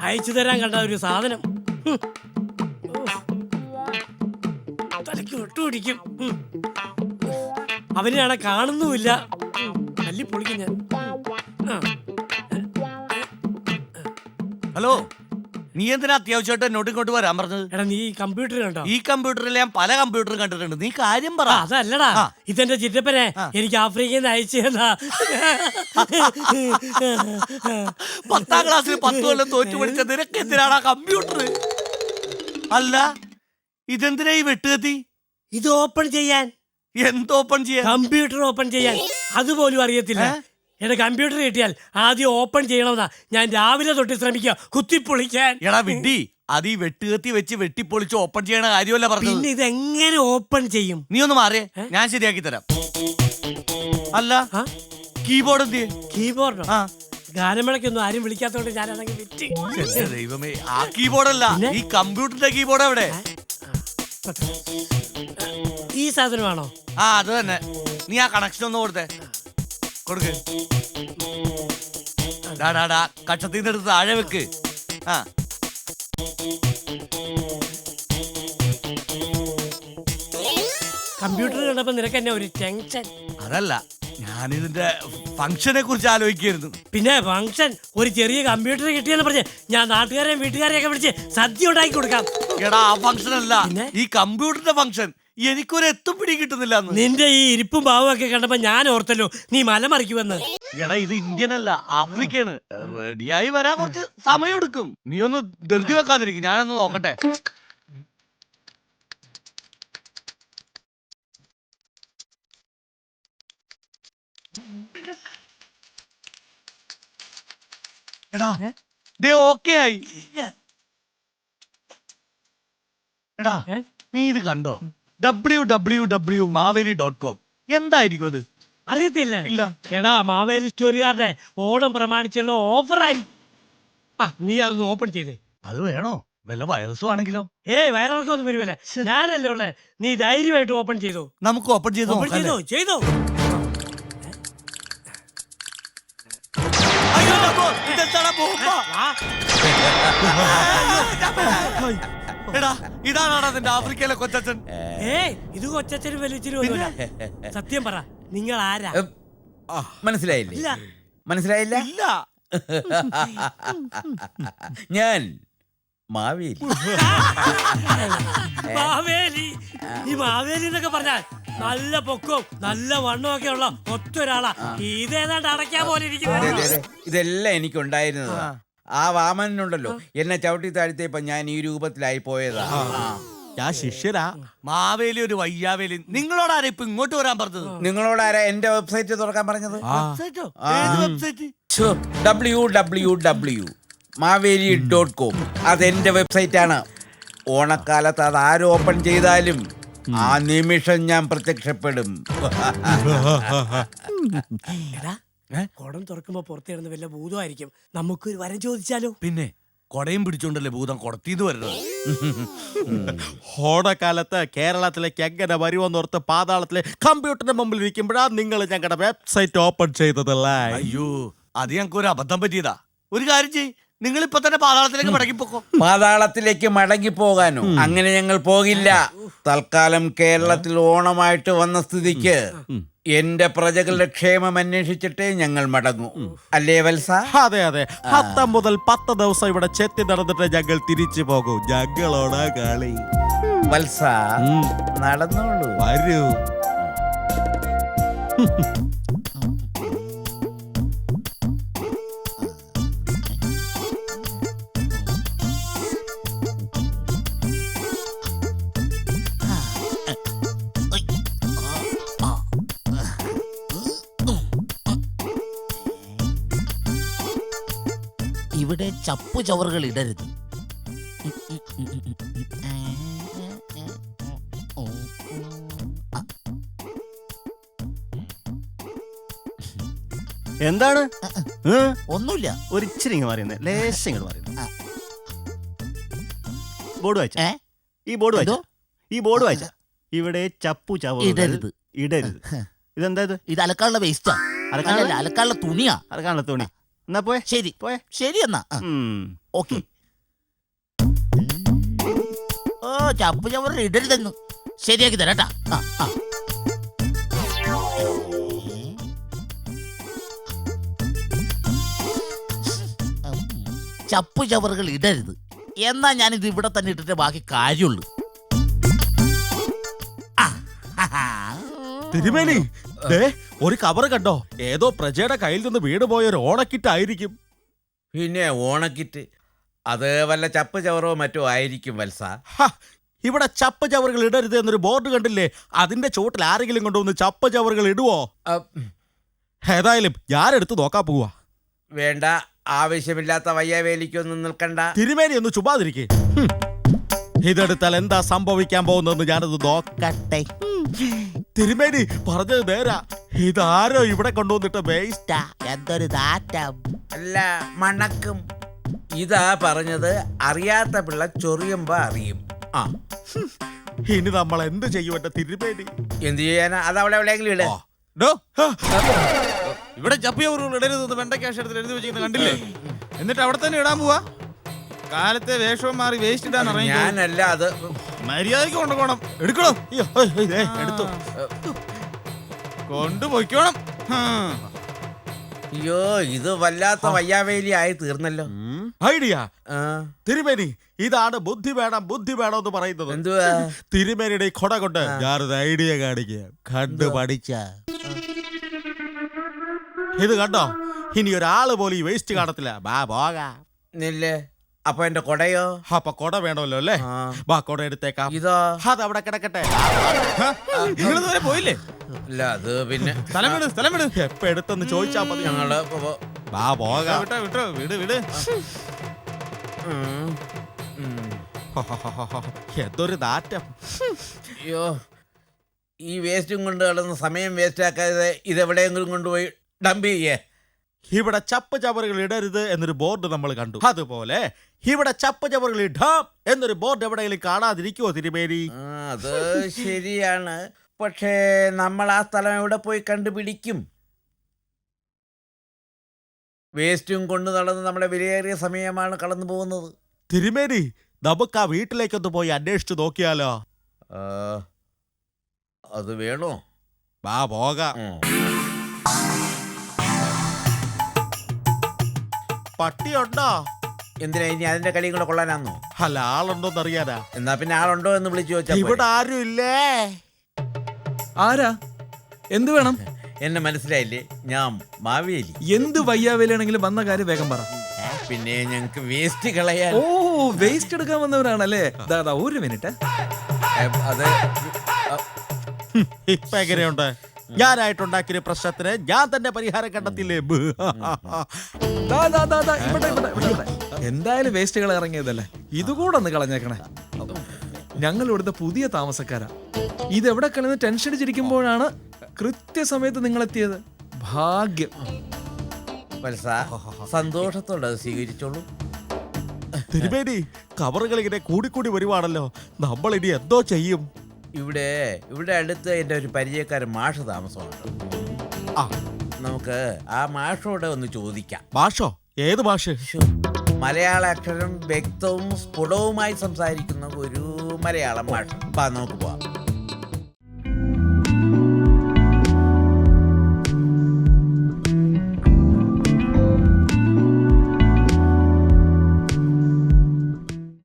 അയച്ചു തരാൻ കണ്ട ഒരു സാധനം തലയ്ക്ക് ഒട്ടുപിടിക്കും. അവനെയാണെ കാണുന്നുമില്ല. തല്ലി പൊളിക്കും ഞാൻ. ഹലോ, നീ എന്തിനാ അത്യാവശ്യമായിട്ട് എന്നോട്ട് ഇങ്ങോട്ട് വരാൻ പറഞ്ഞത്? എടാ നീ കമ്പ്യൂട്ടർ കണ്ടോ? ഈ കമ്പ്യൂട്ടറിൽ ഞാൻ പല കമ്പ്യൂട്ടറും കണ്ടിട്ടുണ്ട്. നീ കാര്യം പറ. അതല്ലടാ, ഇതെന്റെ ചിറ്റപ്പനെ എനിക്ക് ആഫ്രിക്കയിൽ നിന്ന് അയച്ചു തന്നാ. 10ാം ക്ലാസ്സിൽ 10 കൊല്ലം തോറ്റു പഠിച്ച നിനക്ക് എന്തിനാണ് കമ്പ്യൂട്ടർ? അല്ല, ഇതെന്തിനാ ഈ വെട്ടുകത്തി? ഇത് ഓപ്പൺ ചെയ്യാൻ. എന്ത് ഓപ്പൺ ചെയ്യാൻ? കമ്പ്യൂട്ടർ ഓപ്പൺ ചെയ്യാൻ. അതുപോലും അറിയത്തില്ല. എന്റെ കമ്പ്യൂട്ടർ കിട്ടിയാൽ ആദ്യം ഓപ്പൺ ചെയ്യണമെന്നാ ഞാൻ രാവിലെ തൊട്ട് ശ്രമിക്കുക കുത്തിപ്പൊളിക്കാൻ. എടാ വിഡ്ഢി, അത് ഈ വെട്ടുകത്തി വെച്ച് വെട്ടിപ്പൊളിച്ച് ഓപ്പൺ ചെയ്യണ കാര്യമല്ല പറഞ്ഞത്. പിന്നെ ഇതെങ്ങനെ ഓപ്പൺ ചെയ്യും? നീ ഒന്ന് മാറിയേ, ഞാൻ ശരിയാക്കി തരാം. അല്ല, കീബോർഡ് എന്ത്? കീബോർഡോ? ഗാനമേളയ്ക്കൊന്നും ആരും വിളിക്കാത്തോണ്ട് ഞാനാണെങ്കിൽ വിറ്റ്. ദൈവമേ, ആ കീബോർഡ് അല്ല, ഈ കമ്പ്യൂട്ടറിന്റെ കീബോർഡ് എവിടെ? ഈ സാധനമാണോ? അത് തന്നെ. നീ ആ കണക്ഷൻ ഒന്ന് കൊടുത്തേ. കൊടുക്ക്. കക്ഷത്തിന്ന് എടുത്ത് താഴെ വെക്ക്. കമ്പ്യൂട്ടർ കണ്ടപ്പോ നിനക്ക് എന്നെ ഒരു ടെൻഷൻ. അതല്ല, ഞാനിതിന്റെ ഫംഗ്ഷനെ കുറിച്ച് ആലോചിക്കായിരുന്നു. പിന്നെ ഫംഗ്ഷൻ? ഒരു ചെറിയ കമ്പ്യൂട്ടർ കിട്ടിയെന്ന് പറഞ്ഞ് ഞാൻ നാട്ടുകാരെയും വീട്ടുകാരെയൊക്കെ വിളിച്ച് സദ്യ ഉണ്ടാക്കി കൊടുക്കാം. എടാ, ആ ഫംഗ്ഷൻ അല്ല, ഈ കമ്പ്യൂട്ടറിന്റെ ഫംഗ്ഷൻ. എനിക്കൊരു എത്തും പിടി കിട്ടുന്നില്ല. നിന്റെ ഈ ഇരിപ്പും ഭാവവും ഒക്കെ കണ്ടപ്പോ ഞാൻ ഓർത്തല്ലോ നീ മലമറിക്കുമെന്ന്. എടാ, ഇത് ഇന്ത്യൻ അല്ല, ആഫ്രിക്കയാണ്. റെഡിയായി വരാൻ കുറച്ച് സമയം എടുക്കും. നീ ഒന്ന് ധൃതി വെക്കാതിരിക്കും, ഞാനൊന്ന് നോക്കട്ടെ. എടാ, ഓക്കെ ആയി. എടാ, നീ ഇത് കണ്ടോ? www.maveri.com. എന്തായിരിക്കും അത്? അറിയത്തില്ല. ഇല്ല. എടാ, മാവേലി സ്റ്റോറിയാരുടെ ഓണം പ്രമാണിച്ചുള്ള ഓഫറായി. നീ അതൊന്ന് ഓപ്പൺ ചെയ്തേ. അത് വേണോ? വല്ല വൈറസും ആണെങ്കിലോ? വയറിളക്കൊന്നും വരുമല്ലേ? ഞാനല്ലേ ഉള്ളേ. നീ ധൈര്യമായിട്ട് ഓപ്പൺ ചെയ്തോ. നമുക്ക് ഓപ്പൺ ചെയ്തോ. ചെയ്തോ. എടാ, ഇതാണാടാ നിന്റെ ആഫ്രിക്കയിലെ കൊച്ചച്ഛൻ. ഇത് കൊച്ചച്ഛനും വലിയച്ഛനും ഒന്നുമില്ല. സത്യം പറ, നിങ്ങൾ ആരാ? മനസ്സിലായില്ല? ഇല്ല. ഞാൻ മാവേലി. മാവേലി? ഈ മാവേലി എന്നൊക്കെ പറഞ്ഞാൽ നല്ല പൊക്കവും നല്ല വണ്ണവും ഒക്കെ ഉള്ള ഒറ്റൊരാളാ. ഇതേതാണ്ട് അടയ്ക്കാൻ പോലെ ഇരിക്കുന്നത്. ഇതെല്ലാം എനിക്കുണ്ടായിരുന്നതാ. ആ വാമനുണ്ടല്ലോ, എന്നെ ചവിട്ടി താഴ്ത്തിയപ്പോ ഞാൻ ഈ രൂപത്തിലായി പോയതാ. ഞാൻ ശിഷ്യരാ. മാവേലി ഒരു വയ്യാവേലി. നിങ്ങളോടാരാ ഇപ്പൊ ഇങ്ങോട്ട് വരാൻ പറഞ്ഞത്? നിങ്ങളോടാരാ എന്റെ വെബ്സൈറ്റ് തുറക്കാൻ പറഞ്ഞത്? www.maveri.com. അതെന്റെ വെബ്സൈറ്റ് ആണ്. ഓണക്കാലത്ത് അത് ആര് ഓപ്പൺ ചെയ്താലും ആ നിമിഷം ഞാൻ പ്രത്യക്ഷപ്പെടും. കുടം തുറക്കുമ്പോ പുറത്തിടുന്ന വല്ല ഭൂതമായിരിക്കും. നമുക്കൊരു വരം ചോദിച്ചാലോ? പിന്നെ കൊടയും പിടിച്ചോണ്ടല്ലേ ഭൂതം കൊടത്തിന്ന് വരുന്നത്. ഓണക്കാലത്ത് കേരളത്തിലേക്ക് എങ്ങനെ വരുമെന്നോർത്ത് പാതാളത്തിലെ കമ്പ്യൂട്ടറിന്റെ മുമ്പിൽ ഇരിക്കുമ്പോഴാണ് നിങ്ങൾ ഞങ്ങളുടെ വെബ്സൈറ്റ് ഓപ്പൺ ചെയ്തതല്ലേ? അയ്യോ, അത് ഞങ്ങൾക്ക് ഒരു അബദ്ധം പറ്റിയതാ. ഒരു കാര്യം ചെയ്യ്, നിങ്ങൾ ഇപ്പൊ തന്നെ പാതാളത്തിലേക്ക് മടങ്ങിപ്പോക്കോ. പാതാളത്തിലേക്ക് മടങ്ങിപ്പോകാനോ? അങ്ങനെ ഞങ്ങൾ പോകില്ല. തൽക്കാലം കേരളത്തിൽ ഓണമായിട്ട് വന്ന സ്ഥിതിക്ക് എന്റെ പ്രജകളുടെ ക്ഷേമം അന്വേഷിച്ചിട്ടേ ഞങ്ങൾ മടങ്ങൂ. അല്ലേ വത്സ? അതെ അതെ. 10 മുതൽ 10 ദിവസം ഇവിടെ ചെത്തി നടന്നിട്ട് ഞങ്ങൾ തിരിച്ചു പോകും. ഞങ്ങളോടാ കളി. വത്സ, നടന്നോളൂ. വരൂ. ഇവിടെ ചപ്പു ചവറുകൾ ഇടരുത്. എന്താണ്? ഒന്നുമില്ല. ഒരു ഇച്ചിരി പറയുന്നത് ലേശം പറയുന്നത്. ബോർഡ് വായിച്ച ഈ ബോർഡ് വായിച്ച ഇവിടെ ചപ്പു ചവറുകൾ ഇടരുത്. ഇതെന്താ? ഇത് അലക്കാനുള്ള വേസ്റ്റാ. അലക്കാനുള്ള തുണിയാ. അലക്കാനുള്ള തുണി. എന്നാ പോയെ ശരി പോയെ ശരി എന്നാ ഓക്കെ. ഓ ചപ്പു ചവറുകൾ ഇടരുതെന്ന് ശരിയാക്കി തരാട്ടാ. ചപ്പു ചവറുകൾ ഇടരുത് എന്നാ ഞാനിത് ഇവിടെ തന്നെ ഇട്ടിട്ട് ബാക്കി കാര്യമുള്ളൂ. തിരുമേനി ദേ ഒരു കവർ കണ്ടോ? ഏതോ പ്രജയുടെ കയ്യിൽ നിന്ന് വീട് പോയ ഒരു ഓണക്കിറ്റായിരിക്കും. പിന്നെ ഓണക്കിറ്റ് അത് വല്ല ചപ്പ് ചവറോ മറ്റോ ആയിരിക്കും വത്സ. ഇവിടെ ചപ്പ ചവറുകൾ ഇടരുത് എന്നൊരു ബോർഡ് കണ്ടില്ലേ? അതിന്റെ ചോട്ടിൽ ആരെങ്കിലും കൊണ്ടുവന്ന് ചപ്പ ചവറുകൾ ഇടുവോ? ഏതായാലും ഞാനെടുത്ത് നോക്കാൻ പോവാ. വേണ്ട, ആവശ്യമില്ലാത്ത വയ്യാവേലിക്കൊന്നും നിൽക്കണ്ട. തിരുമേനി ഒന്ന് ചുമ്മാതിരിക്കേ. ഇതെടുത്താൽ എന്താ സംഭവിക്കാൻ പോകുന്നതെന്ന് ഞാനത് നോക്കട്ടെ. തിരുമേനി പറഞ്ഞത് നേരാ. ഇതാരോ ഇവിടെ കൊണ്ടുവന്നിട്ട് വേസ്റ്റാ. എന്തൊരു നാറ്റം. അല്ല, മണക്കും. ഇതാ പറഞ്ഞത്, അറിയാത്ത പിള്ള ചൊറിയുമ്പോ അറിയും. ആ, ഇനി നമ്മൾ എന്ത് ചെയ്യും എന്റെ തിരുമേനി? എന്ത് ചെയ്യാനാ? അത് അവിടെ എവിടെയെങ്കിലും ഇടേ. ഇവിടെ ചപ്പിയവറുകൾ ഇടരുതെന്ന് വെണ്ടക്കാശത്തിൽ എഴുതി വെച്ചിരിക്കുന്നത് കണ്ടില്ലേ? എന്നിട്ട് അവിടെ തന്നെ ഇടാൻ പോവാ. കാലത്തെ വേഷവും മാറി വേസ്റ്റ് ഇടാൻ ഇറങ്ങി. ഞാനല്ല, അത് മര്യാദക്ക് കൊണ്ടുപോകണം. എടുക്കണോ? എടുത്തു കൊണ്ടുപോയിക്കോണം. അയ്യോ, ഇത് വല്ലാത്ത വയ്യാവേലി ആയി തീർന്നല്ലോ. ഐഡിയ. ആ, തിരുമേനി ഇതാണ് ബുദ്ധി വേണം എന്ന് പറയുന്നത്. എന്തുവാ? തിരുമേനിയുടെ ഈ കൊട കൊണ്ട് ഞാനൊരു ഐഡിയ കാണിക്കുക. കണ്ടു പഠിച്ച ഇത് കണ്ടോ? ഇനി ഒരാള് പോലും ഈ വേസ്റ്റ് കാണത്തില്ല. ബാ പോകാം. നില്ലേ, അപ്പൊ എന്റെ കൊടയോ? അപ്പൊ കൊട വേണമല്ലോ അല്ലേ? ആ. ബാ കൊട എടുത്തേക്കാം. ഇതോ? അതവിടെ കിടക്കട്ടെ. നിങ്ങളിതുവരെ പോയില്ലേ? അല്ല, അത് പിന്നെ സ്ഥലം വിട്. എപ്പ എടുത്തെന്ന് ചോദിച്ചാ മതി. ഞങ്ങള് ബാ പോകാം. വിട്ടോ വിട്. ഉം, ഉം. എന്തൊരു നാറ്റം. അയ്യോ, ഈ വേസ്റ്റും കൊണ്ട് കളന്ന് സമയം വേസ്റ്റ് ആക്കാതെ ഇതെവിടെയെങ്കിലും കൊണ്ടുപോയി ഡംപ് ചെയ്യേ. ഇവിടെ ചപ്പ് ചവറുകൾ ഇടരുത് എന്നൊരു ബോർഡ് നമ്മൾ കണ്ടു. അതുപോലെ ഇവിടെ ചപ്പ് ചവറുകൾ ഇടാം എന്നൊരു ബോർഡ് എവിടെയെങ്കിലും കാണാതിരിക്കുവോ തിരുമേനി? ആ, അത് ശരിയാണ്. പക്ഷേ നമ്മൾ ആ സ്ഥലം എവിടെ പോയി കണ്ടുപിടിക്കും? വേസ്റ്റും കൊണ്ട് നടന്ന് നമ്മുടെ വിലയേറിയ സമയമാണ് കടന്നു പോകുന്നത്. തിരുമേനി നമുക്ക് ആ വീട്ടിലേക്കൊന്ന് പോയി അന്വേഷിച്ചു നോക്കിയാലോ? ആ, അത് വേണോ? വാ പോകാം. പട്ടിയുണ്ടോ? എന്തിനാ ഇനി അതിന്റെ കളിയും കൂടെ കൊള്ളാനാന്നോ? അല്ല, ആളുണ്ടോന്ന് അറിയാനാ. എന്നാ പിന്നെ ആളുണ്ടോ എന്ന് വിളിച്ചു ചോദിച്ചാൽ ഇവിടെ ആരും ഇല്ലേ? ആരാ? എന്ത് വേണം? എന്നെ മനസ്സിലായില്ലേ? ഞാൻ മാവേലി. എന്ത് വയ്യാവേലാണെങ്കിലും വന്ന കാര്യം വേഗം പറ. പിന്നെ ഞങ്ങക്ക് വേസ്റ്റ് കളയാൻ. ഓ, വേസ്റ്റ് എടുക്കാൻ വന്നവരാണല്ലേ? ദാ ഒരു മിനിറ്റ്. അത് ഇപ്പൊ എങ്ങനെയുണ്ട്? ഞാനായിട്ടുണ്ടാക്കിയ പ്രശ്നത്തിന് ഞാൻ തന്നെ പരിഹാരം കണ്ടെത്തില്ലേ? ഇവിടെ. എന്തായാലും വേസ്റ്റുകൾ ഇറങ്ങിയതല്ലേ, ഇതുകൂടെ ഒന്ന് കളഞ്ഞേക്കണേ. ഞങ്ങൾ ഇവിടുത്തെ പുതിയ താമസക്കാരാ. ഇതെവിടെ കളഞ്ഞ് ടെൻഷൻ അടിച്ചിരിക്കുമ്പോഴാണ് കൃത്യസമയത്ത് നിങ്ങൾ എത്തിയത്. ഭാഗ്യം. സന്തോഷത്തോടെ അത് സ്വീകരിച്ചോളൂ. തിരുമേനി കവറുകൾ ഇങ്ങനെ കൂടിക്കൂടി വരുവാണല്ലോ. നമ്മൾ ഇനി എന്തോ ചെയ്യും? ഇവിടെ അടുത്ത് എൻ്റെ ഒരു പരിചയക്കാരൻ മാഷ് താമസമുണ്ട്. നമുക്ക് ആ മാഷോട് ഒന്ന് ചോദിക്കാം. ഭാഷോ? ഏത് ഭാഷ? മലയാള അക്ഷരം വ്യക്തവും സ്ഫുടവുമായി സംസാരിക്കുന്ന ഒരു മലയാളം മാഷ്. നമുക്ക് പോവാം.